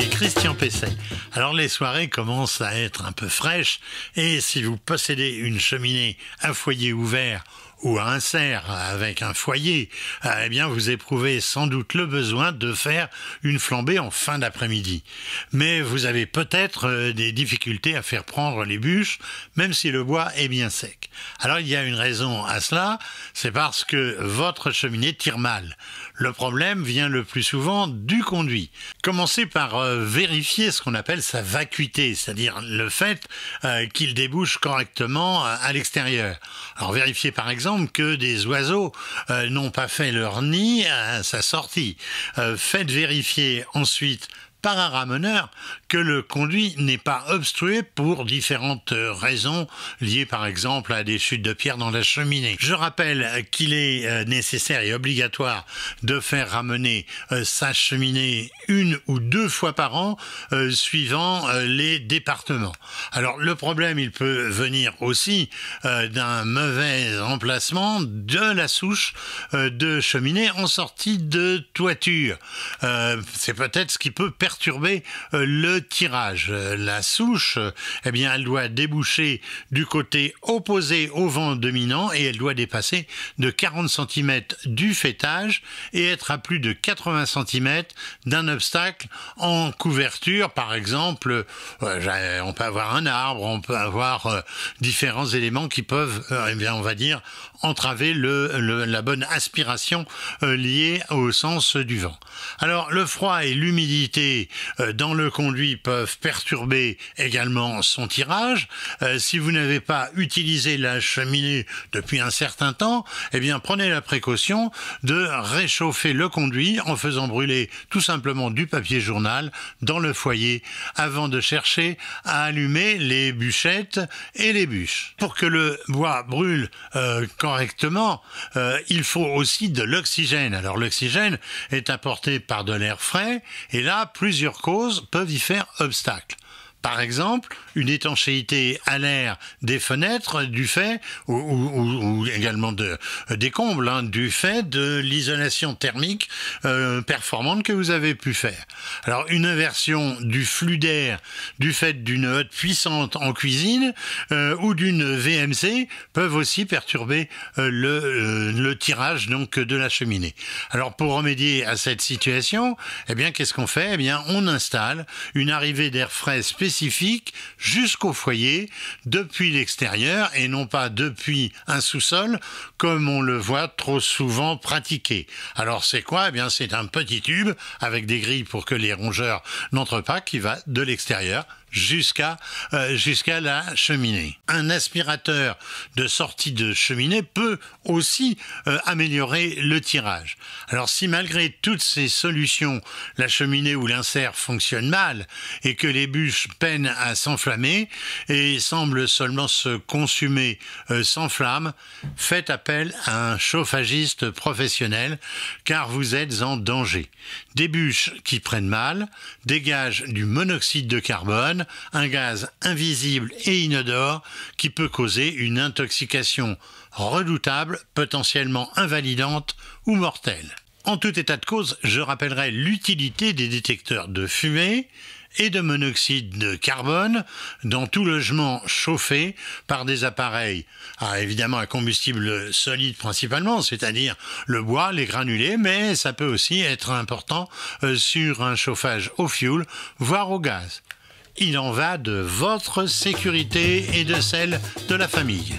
c'est Christian Pesset. Alors les soirées commencent à être un peu fraîches et si vous possédez une cheminée à foyer ouvert ou à insert avec un foyer, eh bien vous éprouvez sans doute le besoin de faire une flambée en fin d'après-midi. Mais vous avez peut-être des difficultés à faire prendre les bûches, même si le bois est bien sec. Alors il y a une raison à cela, c'est parce que votre cheminée tire mal. Le problème vient le plus souvent du conduit. Commencez par vérifier ce qu'on appelle sa vacuité, c'est-à-dire le fait qu'il débouche correctement à l'extérieur. Alors vérifiez par exemple que des oiseaux n'ont pas fait leur nid à sa sortie. Faites vérifier ensuite par un ramoneur que le conduit n'est pas obstrué pour différentes raisons liées par exemple à des chutes de pierre dans la cheminée. Je rappelle qu'il est nécessaire et obligatoire de faire ramener sa cheminée 1 ou 2 fois par an suivant les départements. Alors le problème il peut venir aussi d'un mauvais emplacement de la souche de cheminée en sortie de toiture. C'est peut-être ce qui peut perturber le tirage. La souche, eh bien, elle doit déboucher du côté opposé au vent dominant et elle doit dépasser de 40 cm du faîtage et être à plus de 80 cm d'un obstacle en couverture. Par exemple, on peut avoir un arbre, on peut avoir différents éléments qui peuvent, eh bien, on va dire, entraver la bonne aspiration liée au sens du vent. Alors, le froid et l'humidité dans le conduit peuvent perturber également son tirage. Si vous n'avez pas utilisé la cheminée depuis un certain temps, eh bien prenez la précaution de réchauffer le conduit en faisant brûler tout simplement du papier journal dans le foyer avant de chercher à allumer les bûchettes et les bûches. Pour que le bois brûle correctement, il faut aussi de l'oxygène. Alors l'oxygène est apporté par de l'air frais et là, plusieurs causes peuvent y faire obstacle. Par exemple, une étanchéité à l'air des fenêtres du fait, ou également des combles, du fait de l'isolation thermique performante que vous avez pu faire. Alors, une inversion du flux d'air du fait d'une hotte puissante en cuisine ou d'une VMC peuvent aussi perturber le tirage donc de la cheminée. Alors, pour remédier à cette situation, eh bien, qu'est-ce qu'on fait? Eh bien, on installe une arrivée d'air frais spécifique jusqu'au foyer depuis l'extérieur et non pas depuis un sous-sol comme on le voit trop souvent pratiqué. Alors c'est quoi? Eh bien c'est un petit tube avec des grilles pour que les rongeurs n'entrent pas qui va de l'extérieur jusqu'à la cheminée. Un aspirateur de sortie de cheminée peut aussi améliorer le tirage. Alors si malgré toutes ces solutions, la cheminée ou l'insert fonctionne mal et que les bûches peinent à s'enflammer et semblent seulement se consumer sans flamme, faites appel à un chauffagiste professionnel car vous êtes en danger. Des bûches qui prennent mal dégagent du monoxyde de carbone, un gaz invisible et inodore qui peut causer une intoxication redoutable, potentiellement invalidante ou mortelle. En tout état de cause, je rappellerai l'utilité des détecteurs de fumée et de monoxyde de carbone dans tout logement chauffé par des appareils, évidemment à combustible solide principalement, c'est-à-dire le bois, les granulés, mais ça peut aussi être important sur un chauffage au fioul, voire au gaz. Il en va de votre sécurité et de celle de la famille.